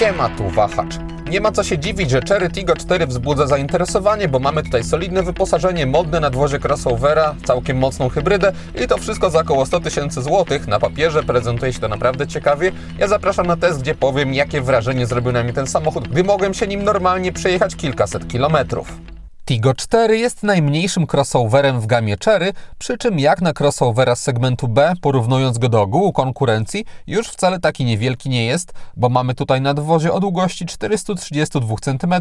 Siema, tu Wahacz. Nie ma co się dziwić, że Chery Tiggo 4 wzbudza zainteresowanie, bo mamy tutaj solidne wyposażenie, modne nadwozie crossovera, całkiem mocną hybrydę i to wszystko za około 100 000 złotych. Na papierze prezentuje się to naprawdę ciekawie. Ja zapraszam na test, gdzie powiem, jakie wrażenie zrobił na mnie ten samochód, gdy mogłem się nim normalnie przejechać kilkaset kilometrów. Tiggo 4 jest najmniejszym crossoverem w gamie Chery, przy czym jak na crossovera z segmentu B, porównując go do ogółu konkurencji, już wcale taki niewielki nie jest, bo mamy tutaj nadwozie o długości 432 cm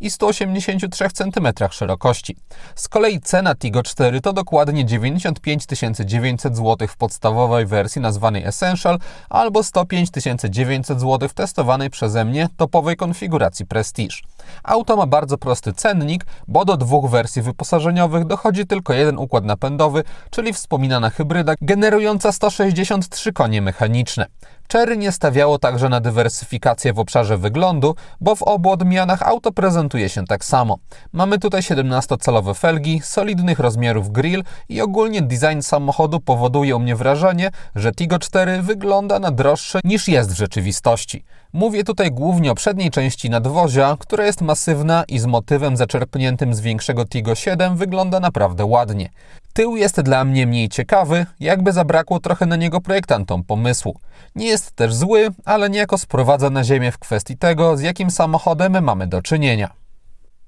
i 183 cm szerokości. Z kolei cena Tiggo 4 to dokładnie 95 900 zł w podstawowej wersji nazwanej Essential albo 105 900 zł w testowanej przeze mnie topowej konfiguracji Prestige. Auto ma bardzo prosty cennik, bo do dwóch wersji wyposażeniowych dochodzi tylko jeden układ napędowy, czyli wspominana hybryda generująca 163 konie mechaniczne. Chery nie stawiało także na dywersyfikację w obszarze wyglądu, bo w obu odmianach auto prezentuje się tak samo. Mamy tutaj 17-calowe felgi, solidnych rozmiarów grill i ogólnie design samochodu powoduje u mnie wrażenie, że Tiggo 4 wygląda na droższe niż jest w rzeczywistości. Mówię tutaj głównie o przedniej części nadwozia, która jest masywna i z motywem zaczerpniętym z większego Tiggo 7 wygląda naprawdę ładnie. Tył jest dla mnie mniej ciekawy, jakby zabrakło trochę na niego projektantom pomysłu. Nie jest też zły, ale niejako sprowadza na ziemię w kwestii tego, z jakim samochodem mamy do czynienia.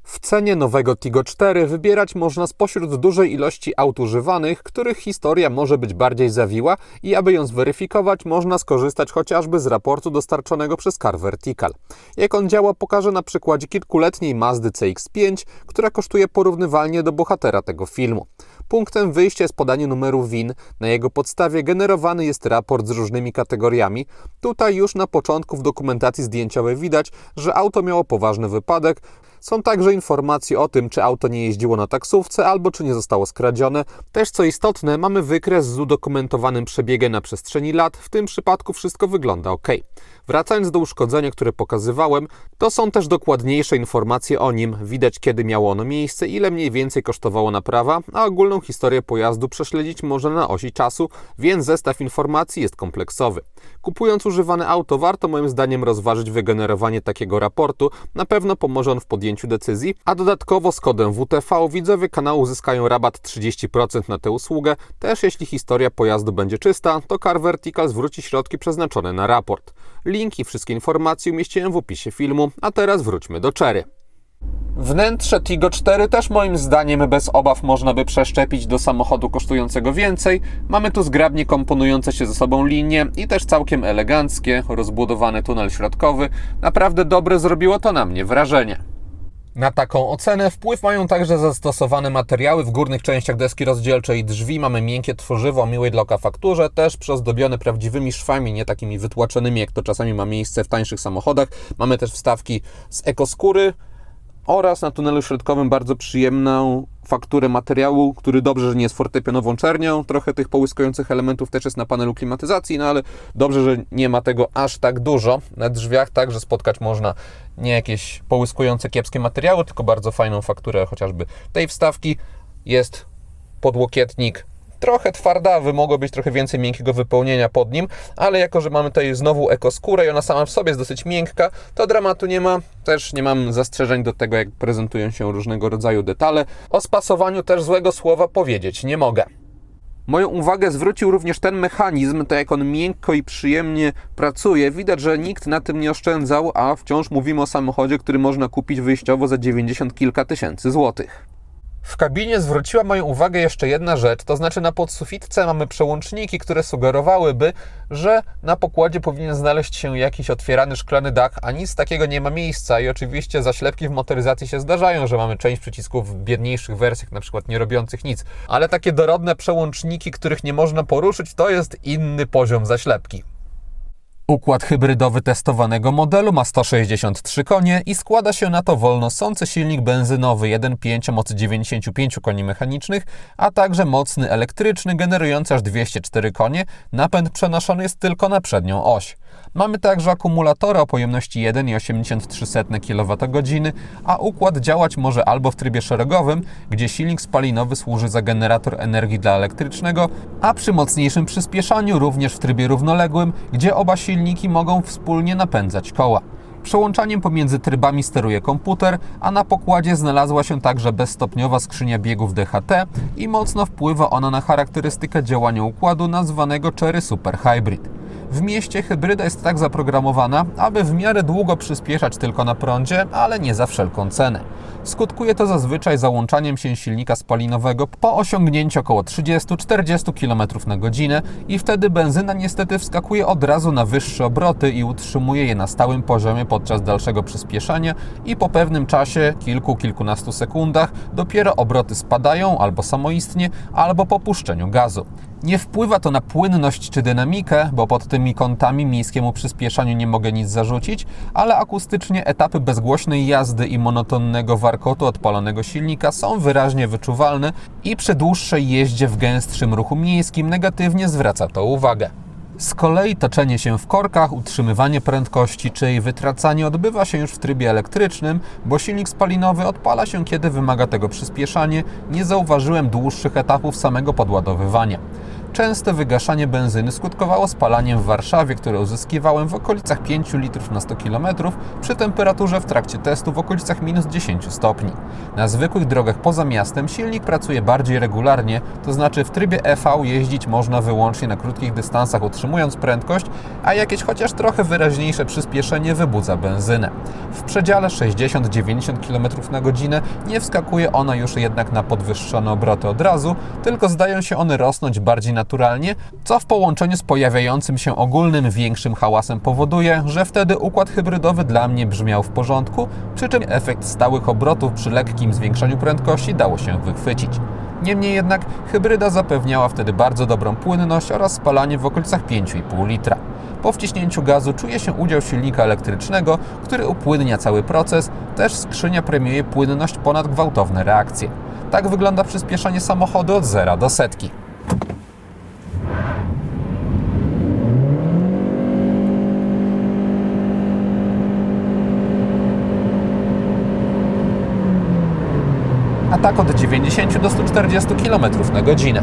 W cenie nowego Tiggo 4 wybierać można spośród dużej ilości aut używanych, których historia może być bardziej zawiła i aby ją zweryfikować, można skorzystać chociażby z raportu dostarczonego przez Car Vertical. Jak on działa, pokażę na przykładzie kilkuletniej Mazdy CX-5, która kosztuje porównywalnie do bohatera tego filmu. Punktem wyjścia jest podanie numeru VIN. Na jego podstawie generowany jest raport z różnymi kategoriami. Tutaj już na początku w dokumentacji zdjęciowej widać, że auto miało poważny wypadek. Są także informacje o tym, czy auto nie jeździło na taksówce albo czy nie zostało skradzione. Też co istotne, mamy wykres z udokumentowanym przebiegiem na przestrzeni lat. W tym przypadku wszystko wygląda ok. Wracając do uszkodzenia, które pokazywałem, to są też dokładniejsze informacje o nim. Widać, kiedy miało ono miejsce, ile mniej więcej kosztowało naprawa, a ogólną historię pojazdu prześledzić można na osi czasu, więc zestaw informacji jest kompleksowy. Kupując używane auto, warto moim zdaniem rozważyć wygenerowanie takiego raportu. Na pewno pomoże on w podjęciu decyzji, a dodatkowo z kodem WTV widzowie kanału uzyskają rabat 30% na tę usługę. Też jeśli historia pojazdu będzie czysta, to Car Vertical zwróci środki przeznaczone na raport. Link i wszystkie informacje umieściłem w opisie filmu, a teraz wróćmy do Chery. Wnętrze Tiggo 4 też moim zdaniem bez obaw można by przeszczepić do samochodu kosztującego więcej. Mamy tu zgrabnie komponujące się ze sobą linie i też całkiem eleganckie, rozbudowany tunel środkowy. Naprawdę dobre zrobiło to na mnie wrażenie. Na taką ocenę wpływ mają także zastosowane materiały w górnych częściach deski rozdzielczej i drzwi. Mamy miękkie tworzywo o miłej dla oka fakturze, też przyozdobione prawdziwymi szwami, nie takimi wytłaczonymi, jak to czasami ma miejsce w tańszych samochodach. Mamy też wstawki z ekoskóry oraz na tunelu środkowym bardzo przyjemną fakturę materiału, który dobrze, że nie jest fortepianową czernią. Trochę tych połyskujących elementów też jest na panelu klimatyzacji, no ale dobrze, że nie ma tego aż tak dużo. Na drzwiach także spotkać można nie jakieś połyskujące kiepskie materiały, tylko bardzo fajną fakturę chociażby tej wstawki. Jest podłokietnik trochę twardawy, mogło być trochę więcej miękkiego wypełnienia pod nim, ale jako, że mamy tutaj znowu ekoskórę i ona sama w sobie jest dosyć miękka, to dramatu nie ma. Też nie mam zastrzeżeń do tego, jak prezentują się różnego rodzaju detale. O spasowaniu też złego słowa powiedzieć nie mogę. Moją uwagę zwrócił również ten mechanizm, to jak on miękko i przyjemnie pracuje. Widać, że nikt na tym nie oszczędzał, a wciąż mówimy o samochodzie, który można kupić wyjściowo za 90 kilka tysięcy złotych. W kabinie zwróciła moją uwagę jeszcze jedna rzecz, to znaczy na podsufitce mamy przełączniki, które sugerowałyby, że na pokładzie powinien znaleźć się jakiś otwierany szklany dach, a nic takiego nie ma miejsca i oczywiście zaślepki w motoryzacji się zdarzają, że mamy część przycisków w biedniejszych wersjach, na przykład nie robiących nic, ale takie dorodne przełączniki, których nie można poruszyć, to jest inny poziom zaślepki. Układ hybrydowy testowanego modelu ma 163 konie i składa się na to wolno ssący silnik benzynowy 1.5 o mocy 95 koni mechanicznych, a także mocny elektryczny generujący aż 204 konie. Napęd przenoszony jest tylko na przednią oś. Mamy także akumulatora o pojemności 1,83 kWh, a układ działać może albo w trybie szeregowym, gdzie silnik spalinowy służy za generator energii dla elektrycznego, a przy mocniejszym przyspieszaniu również w trybie równoległym, gdzie oba silniki mogą wspólnie napędzać koła. Przełączaniem pomiędzy trybami steruje komputer, a na pokładzie znalazła się także bezstopniowa skrzynia biegów DHT i mocno wpływa ona na charakterystykę działania układu nazwanego Chery Super Hybrid. W mieście hybryda jest tak zaprogramowana, aby w miarę długo przyspieszać tylko na prądzie, ale nie za wszelką cenę. Skutkuje to zazwyczaj załączaniem się silnika spalinowego po osiągnięciu około 30-40 km na godzinę i wtedy benzyna niestety wskakuje od razu na wyższe obroty i utrzymuje je na stałym poziomie podczas dalszego przyspieszania i po pewnym czasie, kilkunastu sekundach, dopiero obroty spadają albo samoistnie, albo po puszczeniu gazu. Nie wpływa to na płynność czy dynamikę, bo pod tymi kątami miejskiemu przyspieszaniu nie mogę nic zarzucić, ale akustycznie etapy bezgłośnej jazdy i monotonnego warkotu odpalonego silnika są wyraźnie wyczuwalne i przy dłuższej jeździe w gęstszym ruchu miejskim negatywnie zwraca to uwagę. Z kolei toczenie się w korkach, utrzymywanie prędkości czy jej wytracanie odbywa się już w trybie elektrycznym, bo silnik spalinowy odpala się, kiedy wymaga tego przyspieszanie. Nie zauważyłem dłuższych etapów samego podładowywania. Częste wygaszanie benzyny skutkowało spalaniem w Warszawie, które uzyskiwałem w okolicach 5 litrów na 100 km przy temperaturze w trakcie testu w okolicach minus 10 stopni. Na zwykłych drogach poza miastem silnik pracuje bardziej regularnie, to znaczy w trybie EV jeździć można wyłącznie na krótkich dystansach utrzymując prędkość, a jakieś chociaż trochę wyraźniejsze przyspieszenie wybudza benzynę. W przedziale 60-90 km na godzinę nie wskakuje ona już jednak na podwyższone obroty od razu, tylko zdają się one rosnąć bardziej naturalnie, co w połączeniu z pojawiającym się ogólnym większym hałasem powoduje, że wtedy układ hybrydowy dla mnie brzmiał w porządku, przy czym efekt stałych obrotów przy lekkim zwiększaniu prędkości dało się wychwycić. Niemniej jednak hybryda zapewniała wtedy bardzo dobrą płynność oraz spalanie w okolicach 5,5 litra. Po wciśnięciu gazu czuje się udział silnika elektrycznego, który upłynnia cały proces, też skrzynia premiuje płynność ponad gwałtowne reakcje. Tak wygląda przyspieszanie samochodu od 0 do setki. A tak od 90 do 140 km na godzinę.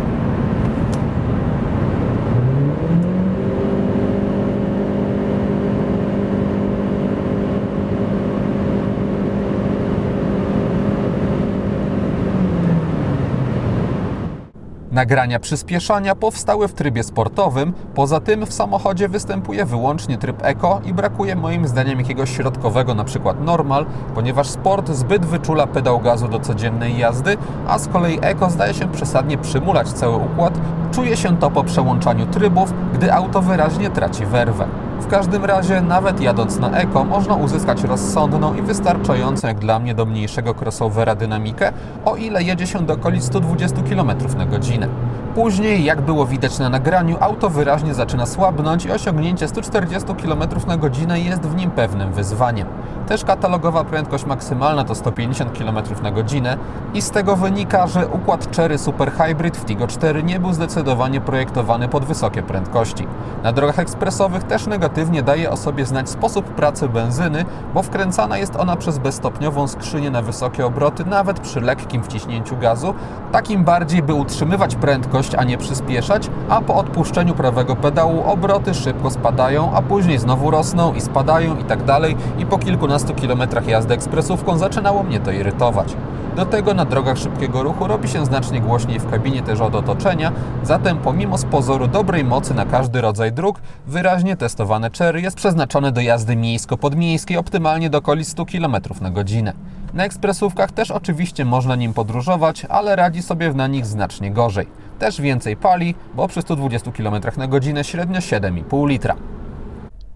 Nagrania przyspieszania powstały w trybie sportowym, poza tym w samochodzie występuje wyłącznie tryb Eco i brakuje moim zdaniem jakiegoś środkowego, np. Normal, ponieważ sport zbyt wyczula pedał gazu do codziennej jazdy, a z kolei Eco zdaje się przesadnie przymulać cały układ. Czuje się to po przełączaniu trybów, gdy auto wyraźnie traci werwę. W każdym razie, nawet jadąc na Eco, można uzyskać rozsądną i wystarczającą jak dla mnie do mniejszego crossovera dynamikę, o ile jedzie się do okolic 120 km na godzinę. Później, jak było widać na nagraniu, auto wyraźnie zaczyna słabnąć i osiągnięcie 140 km na godzinę jest w nim pewnym wyzwaniem. Też katalogowa prędkość maksymalna to 150 km na godzinę i z tego wynika, że układ Chery Super Hybrid w Tiggo 4 nie był zdecydowanie projektowany pod wysokie prędkości. Na drogach ekspresowych też negatywnie daje o sobie znać sposób pracy benzyny, bo wkręcana jest ona przez bezstopniową skrzynię na wysokie obroty, nawet przy lekkim wciśnięciu gazu, takim bardziej, by utrzymywać prędkość, a nie przyspieszać, a po odpuszczeniu prawego pedału obroty szybko spadają, a później znowu rosną i spadają i tak dalej i po kilkunastu kilometrach jazdy ekspresówką zaczynało mnie to irytować. Do tego na drogach szybkiego ruchu robi się znacznie głośniej w kabinie też od otoczenia, zatem pomimo z pozoru dobrej mocy na każdy rodzaj dróg, wyraźnie testowane Chery jest przeznaczone do jazdy miejsko-podmiejskiej optymalnie do okolic 100 km na godzinę. Na ekspresówkach też oczywiście można nim podróżować, ale radzi sobie na nich znacznie gorzej. Też więcej pali, bo przy 120 km na godzinę średnio 7,5 litra.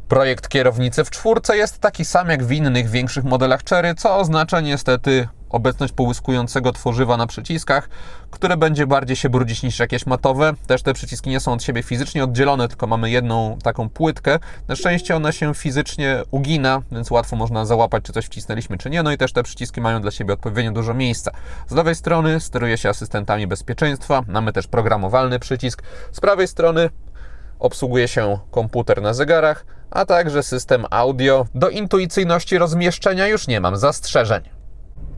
Projekt kierownicy w czwórce jest taki sam jak w innych większych modelach Chery, co oznacza niestety obecność połyskującego tworzywa na przyciskach, które będzie bardziej się brudzić niż jakieś matowe. Też te przyciski nie są od siebie fizycznie oddzielone, tylko mamy jedną taką płytkę. Na szczęście ona się fizycznie ugina, więc łatwo można załapać, czy coś wcisnęliśmy, czy nie. No i też te przyciski mają dla siebie odpowiednio dużo miejsca. Z lewej strony steruje się asystentami bezpieczeństwa, mamy też programowalny przycisk. Z prawej strony obsługuje się komputer na zegarach, a także system audio. Do intuicyjności rozmieszczenia już nie mam zastrzeżeń.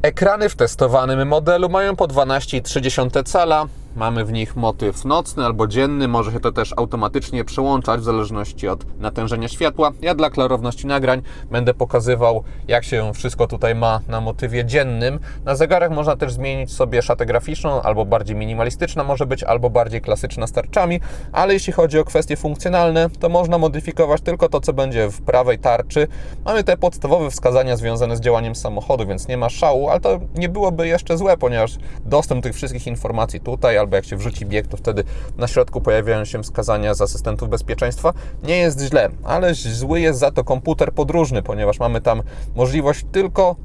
Ekrany w testowanym modelu mają po 12,3 cala, mamy w nich motyw nocny albo dzienny, może się to też automatycznie przełączać w zależności od natężenia światła. Ja dla klarowności nagrań będę pokazywał, jak się wszystko tutaj ma na motywie dziennym. Na zegarach można też zmienić sobie szatę graficzną, albo bardziej minimalistyczna może być, albo bardziej klasyczna z tarczami, ale jeśli chodzi o kwestie funkcjonalne, to można modyfikować tylko to, co będzie w prawej tarczy. Mamy te podstawowe wskazania związane z działaniem samochodu, więc nie ma szału, ale to nie byłoby jeszcze złe, ponieważ dostęp tych wszystkich informacji tutaj, albo jak się wrzuci bieg, to wtedy na środku pojawiają się wskazania z asystentów bezpieczeństwa. Nie jest źle, ale zły jest za to komputer podróżny, ponieważ mamy tam możliwość tylko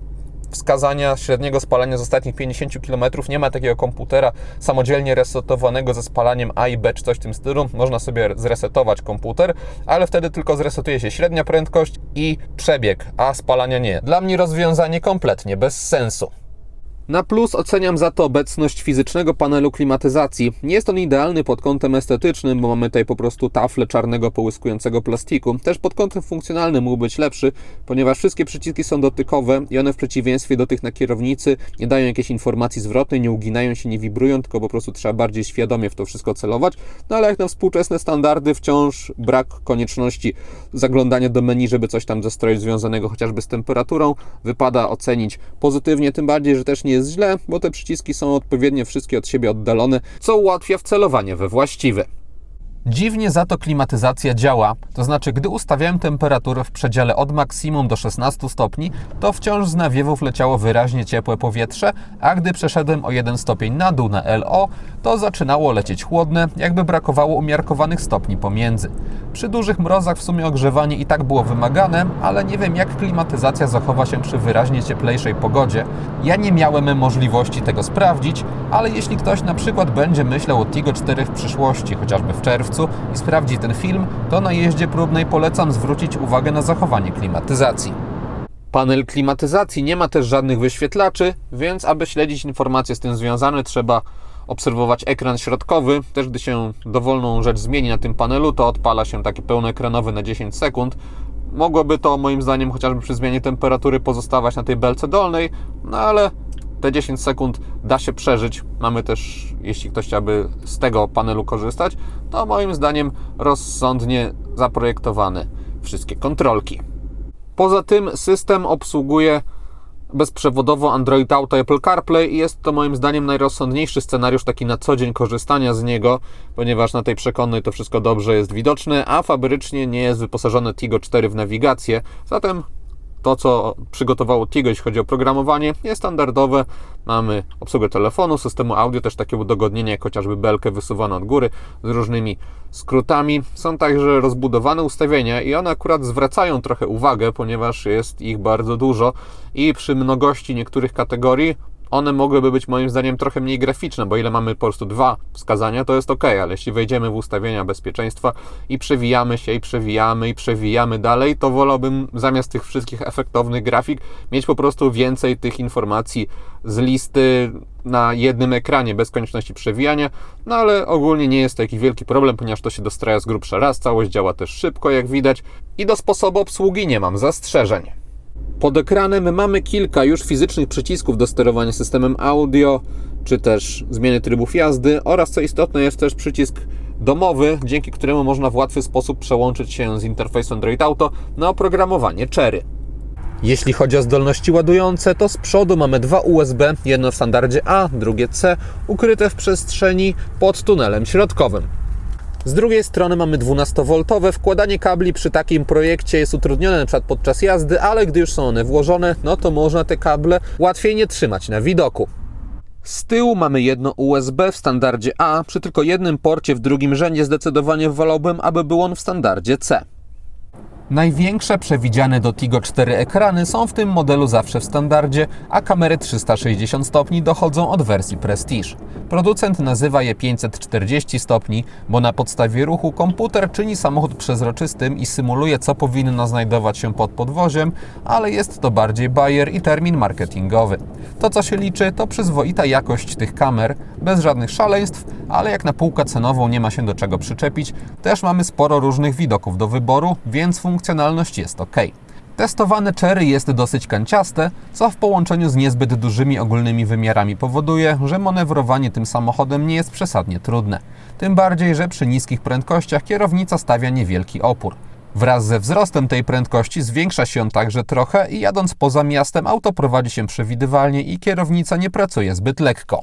wskazania średniego spalania z ostatnich 50 km. Nie ma takiego komputera samodzielnie resetowanego ze spalaniem A i B czy coś w tym stylu. Można sobie zresetować komputer, ale wtedy tylko zresetuje się średnia prędkość i przebieg, a spalania nie. Dla mnie rozwiązanie kompletnie bez sensu. Na plus oceniam za to obecność fizycznego panelu klimatyzacji. Nie jest on idealny pod kątem estetycznym, bo mamy tutaj po prostu taflę czarnego połyskującego plastiku. Też pod kątem funkcjonalnym mógł być lepszy, ponieważ wszystkie przyciski są dotykowe i one w przeciwieństwie do tych na kierownicy nie dają jakiejś informacji zwrotnej, nie uginają się, nie wibrują, tylko po prostu trzeba bardziej świadomie w to wszystko celować. No ale jak na współczesne standardy wciąż brak konieczności zaglądania do menu, żeby coś tam zestroić związanego chociażby z temperaturą. Wypada ocenić pozytywnie, tym bardziej, że też nie jest źle, bo te przyciski są odpowiednio wszystkie od siebie oddalone, co ułatwia wcelowanie we właściwe. Dziwnie za to klimatyzacja działa, to znaczy gdy ustawiałem temperaturę w przedziale od maksimum do 16 stopni, to wciąż z nawiewów leciało wyraźnie ciepłe powietrze, a gdy przeszedłem o 1 stopień na dół na LO, to zaczynało lecieć chłodne, jakby brakowało umiarkowanych stopni pomiędzy. Przy dużych mrozach w sumie ogrzewanie i tak było wymagane, ale nie wiem jak klimatyzacja zachowa się przy wyraźnie cieplejszej pogodzie. Ja nie miałem możliwości tego sprawdzić, ale jeśli ktoś na przykład będzie myślał o Tiggo 4 w przyszłości, chociażby w czerwcu, i sprawdzi ten film, to na jeździe próbnej polecam zwrócić uwagę na zachowanie klimatyzacji. Panel klimatyzacji nie ma też żadnych wyświetlaczy, więc aby śledzić informacje z tym związane, trzeba obserwować ekran środkowy. Też gdy się dowolną rzecz zmieni na tym panelu, to odpala się taki pełnoekranowy na 10 sekund. Mogłoby to moim zdaniem chociażby przy zmianie temperatury pozostawać na tej belce dolnej, no ale te 10 sekund da się przeżyć. Mamy też, jeśli ktoś chciałby z tego panelu korzystać, to moim zdaniem rozsądnie zaprojektowane wszystkie kontrolki. Poza tym system obsługuje bezprzewodowo Android Auto, Apple CarPlay i jest to moim zdaniem najrozsądniejszy scenariusz taki na co dzień korzystania z niego, ponieważ na tej przekonnej to wszystko dobrze jest widoczne, a fabrycznie nie jest wyposażone Tiggo 4 w nawigację, zatem to, co przygotowało Tiggo, jeśli chodzi o programowanie, jest standardowe. Mamy obsługę telefonu, systemu audio, też takie udogodnienia, jak chociażby belkę wysuwaną od góry z różnymi skrótami. Są także rozbudowane ustawienia i one akurat zwracają trochę uwagę, ponieważ jest ich bardzo dużo i przy mnogości niektórych kategorii one mogłyby być moim zdaniem trochę mniej graficzne, bo ile mamy po prostu 2 wskazania, to jest ok, ale jeśli wejdziemy w ustawienia bezpieczeństwa i przewijamy się, i przewijamy dalej, to wolałbym zamiast tych wszystkich efektownych grafik mieć po prostu więcej tych informacji z listy na jednym ekranie, bez konieczności przewijania, no ale ogólnie nie jest to jakiś wielki problem, ponieważ to się dostraja z grubsza raz, całość działa też szybko, jak widać, i do sposobu obsługi nie mam zastrzeżeń. Pod ekranem mamy kilka już fizycznych przycisków do sterowania systemem audio, czy też zmiany trybów jazdy oraz, co istotne, jest też przycisk domowy, dzięki któremu można w łatwy sposób przełączyć się z interfejsu Android Auto na oprogramowanie Cherry. Jeśli chodzi o zdolności ładujące, to z przodu mamy 2 USB, jedno w standardzie A, drugie C, ukryte w przestrzeni pod tunelem środkowym. Z drugiej strony mamy 12V. Wkładanie kabli przy takim projekcie jest utrudnione np. podczas jazdy, ale gdy już są one włożone, no to można te kable łatwiej nie trzymać na widoku. Z tyłu mamy jedno USB w standardzie A, przy tylko jednym porcie w drugim rzędzie zdecydowanie wolałbym, aby był on w standardzie C. Największe przewidziane do Tiggo 4 ekrany są w tym modelu zawsze w standardzie, a kamery 360 stopni dochodzą od wersji Prestige. Producent nazywa je 540 stopni, bo na podstawie ruchu komputer czyni samochód przezroczystym i symuluje, co powinno znajdować się pod podwoziem, ale jest to bardziej bajer i termin marketingowy. To, co się liczy, to przyzwoita jakość tych kamer, bez żadnych szaleństw, ale jak na półkę cenową nie ma się do czego przyczepić, też mamy sporo różnych widoków do wyboru, więc funkcjonalność jest ok. Testowane Chery jest dosyć kanciaste, co w połączeniu z niezbyt dużymi ogólnymi wymiarami powoduje, że manewrowanie tym samochodem nie jest przesadnie trudne. Tym bardziej, że przy niskich prędkościach kierownica stawia niewielki opór. Wraz ze wzrostem tej prędkości zwiększa się on także trochę i jadąc poza miastem auto prowadzi się przewidywalnie i kierownica nie pracuje zbyt lekko.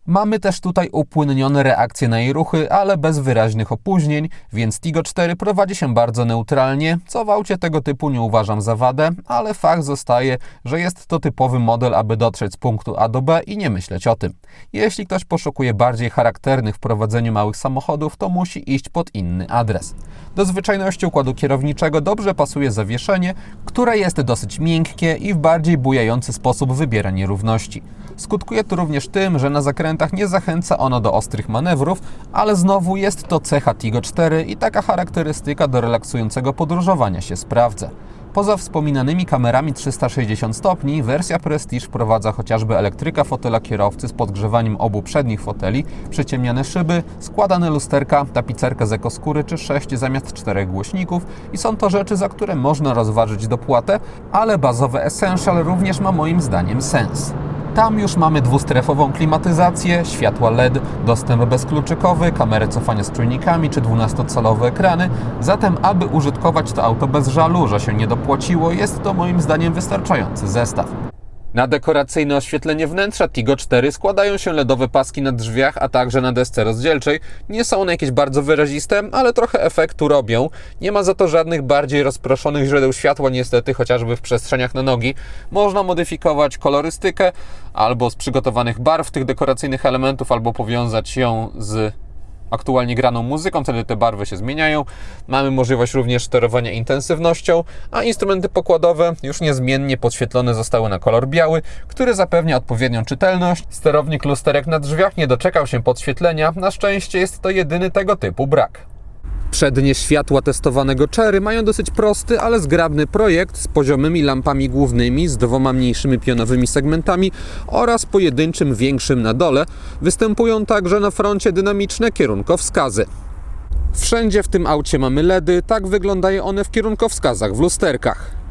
Mamy też tutaj upłynnione reakcje na jej ruchy, ale bez wyraźnych opóźnień, więc Tiggo 4 prowadzi się bardzo neutralnie, co w aucie tego typu nie uważam za wadę, ale fakt zostaje, że jest to typowy model, aby dotrzeć z punktu A do B i nie myśleć o tym. Jeśli ktoś poszukuje bardziej charakternych w prowadzeniu małych samochodów, to musi iść pod inny adres. Do zwyczajności układu kierowniczego dobrze pasuje zawieszenie, które jest dosyć miękkie i w bardziej bujający sposób wybiera nierówności. Skutkuje to również tym, że na zakrętach nie zachęca ono do ostrych manewrów, ale znowu jest to cecha Tiggo 4 i taka charakterystyka do relaksującego podróżowania się sprawdza. Poza wspominanymi kamerami 360 stopni, wersja Prestige wprowadza chociażby elektryka fotela kierowcy z podgrzewaniem obu przednich foteli, przyciemniane szyby, składane lusterka, tapicerkę z ekoskóry czy 6 zamiast 4 głośników i są to rzeczy, za które można rozważyć dopłatę, ale bazowe Essential również ma moim zdaniem sens. Tam już mamy dwustrefową klimatyzację, światła LED, dostęp bezkluczykowy, kamerę cofania z czujnikami czy 12-calowe ekrany. Zatem, aby użytkować to auto bez żalu, że się nie dopłaciło, jest to moim zdaniem wystarczający zestaw. Na dekoracyjne oświetlenie wnętrza Tiggo 4 składają się LEDowe paski na drzwiach, a także na desce rozdzielczej. Nie są one jakieś bardzo wyraziste, ale trochę efektu robią. Nie ma za to żadnych bardziej rozproszonych źródeł światła niestety, chociażby w przestrzeniach na nogi. Można modyfikować kolorystykę albo z przygotowanych barw tych dekoracyjnych elementów, albo powiązać ją z aktualnie graną muzyką, wtedy te barwy się zmieniają. Mamy możliwość również sterowania intensywnością, a instrumenty pokładowe już niezmiennie podświetlone zostały na kolor biały, który zapewnia odpowiednią czytelność. Sterownik lusterek na drzwiach nie doczekał się podświetlenia, na szczęście jest to jedyny tego typu brak. Przednie światła testowanego Chery mają dosyć prosty, ale zgrabny projekt z poziomymi lampami głównymi, z 2 mniejszymi pionowymi segmentami oraz pojedynczym większym na dole. Występują także na froncie dynamiczne kierunkowskazy. Wszędzie w tym aucie mamy LEDy, tak wyglądają one w kierunkowskazach w lusterkach.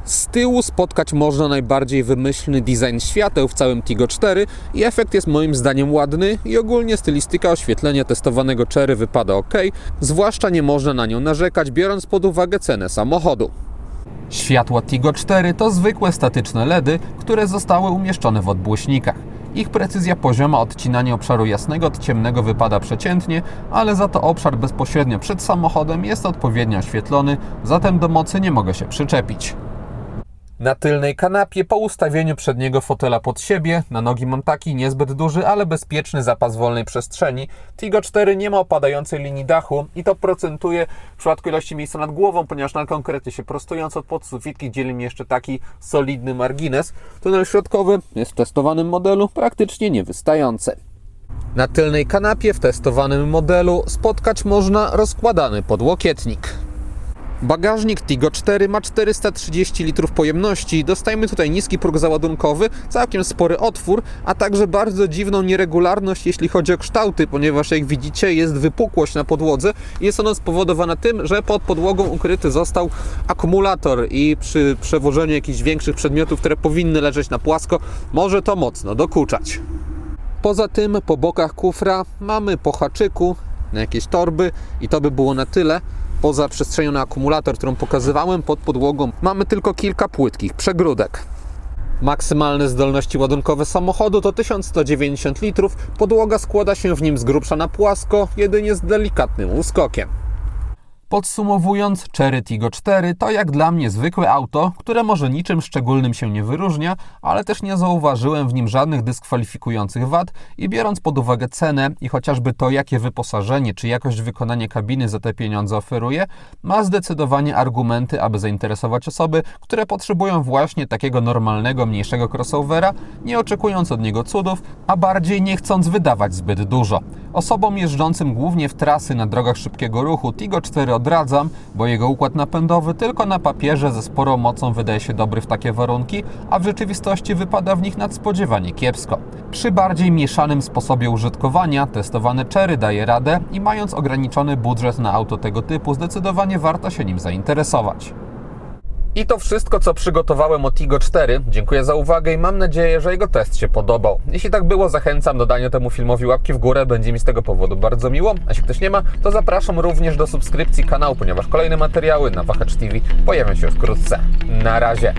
Z tyłu spotkać można najbardziej wymyślny design świateł w całym Tiggo 4 i efekt jest moim zdaniem ładny i ogólnie stylistyka oświetlenia testowanego Chery wypada ok, zwłaszcza nie można na nią narzekać, biorąc pod uwagę cenę samochodu. Światła Tiggo 4 to zwykłe statyczne LEDy, które zostały umieszczone w odbłyśnikach. Ich precyzja pozioma odcinania obszaru jasnego od ciemnego wypada przeciętnie, ale za to obszar bezpośrednio przed samochodem jest odpowiednio oświetlony, zatem do mocy nie mogę się przyczepić. Na tylnej kanapie po ustawieniu przedniego fotela pod siebie, na nogi mam taki niezbyt duży, ale bezpieczny zapas wolnej przestrzeni. Tiggo 4 nie ma opadającej linii dachu i to procentuje w przypadku ilości miejsca nad głową, ponieważ na konkretnie się prostując od podsufitki dzieli mi jeszcze taki solidny margines. Tunel środkowy jest w testowanym modelu praktycznie niewystający. Na tylnej kanapie w testowanym modelu spotkać można rozkładany podłokietnik. Bagażnik Tiggo 4 ma 430 litrów pojemności, dostajemy tutaj niski próg załadunkowy, całkiem spory otwór, a także bardzo dziwną nieregularność jeśli chodzi o kształty, ponieważ jak widzicie jest wypukłość na podłodze i jest ona spowodowana tym, że pod podłogą ukryty został akumulator i przy przewożeniu jakichś większych przedmiotów, które powinny leżeć na płasko, może to mocno dokuczać. Poza tym po bokach kufra mamy po haczyku na jakieś torby i to by było na tyle. Poza przestrzenią na akumulator, którą pokazywałem, pod podłogą mamy tylko kilka płytkich przegródek. Maksymalne zdolności ładunkowe samochodu to 1190 litrów, podłoga składa się w nim z grubsza na płasko, jedynie z delikatnym uskokiem. Podsumowując, Chery Tiggo 4 to jak dla mnie zwykłe auto, które może niczym szczególnym się nie wyróżnia, ale też nie zauważyłem w nim żadnych dyskwalifikujących wad i biorąc pod uwagę cenę i chociażby to, jakie wyposażenie czy jakość wykonania kabiny za te pieniądze oferuje, ma zdecydowanie argumenty, aby zainteresować osoby, które potrzebują właśnie takiego normalnego, mniejszego crossovera, nie oczekując od niego cudów, a bardziej nie chcąc wydawać zbyt dużo. Osobom jeżdżącym głównie w trasy na drogach szybkiego ruchu Tiggo 4 odradzam, bo jego układ napędowy tylko na papierze ze sporą mocą wydaje się dobry w takie warunki, a w rzeczywistości wypada w nich nadspodziewanie kiepsko. Przy bardziej mieszanym sposobie użytkowania testowane Chery daje radę i mając ograniczony budżet na auto tego typu, zdecydowanie warto się nim zainteresować. I to wszystko, co przygotowałem o Tigo 4. Dziękuję za uwagę i mam nadzieję, że jego test się podobał. Jeśli tak było, zachęcam do dania temu filmowi łapki w górę, będzie mi z tego powodu bardzo miło. A jeśli ktoś nie ma, to zapraszam również do subskrypcji kanału, ponieważ kolejne materiały na Wahacz TV pojawią się wkrótce. Na razie!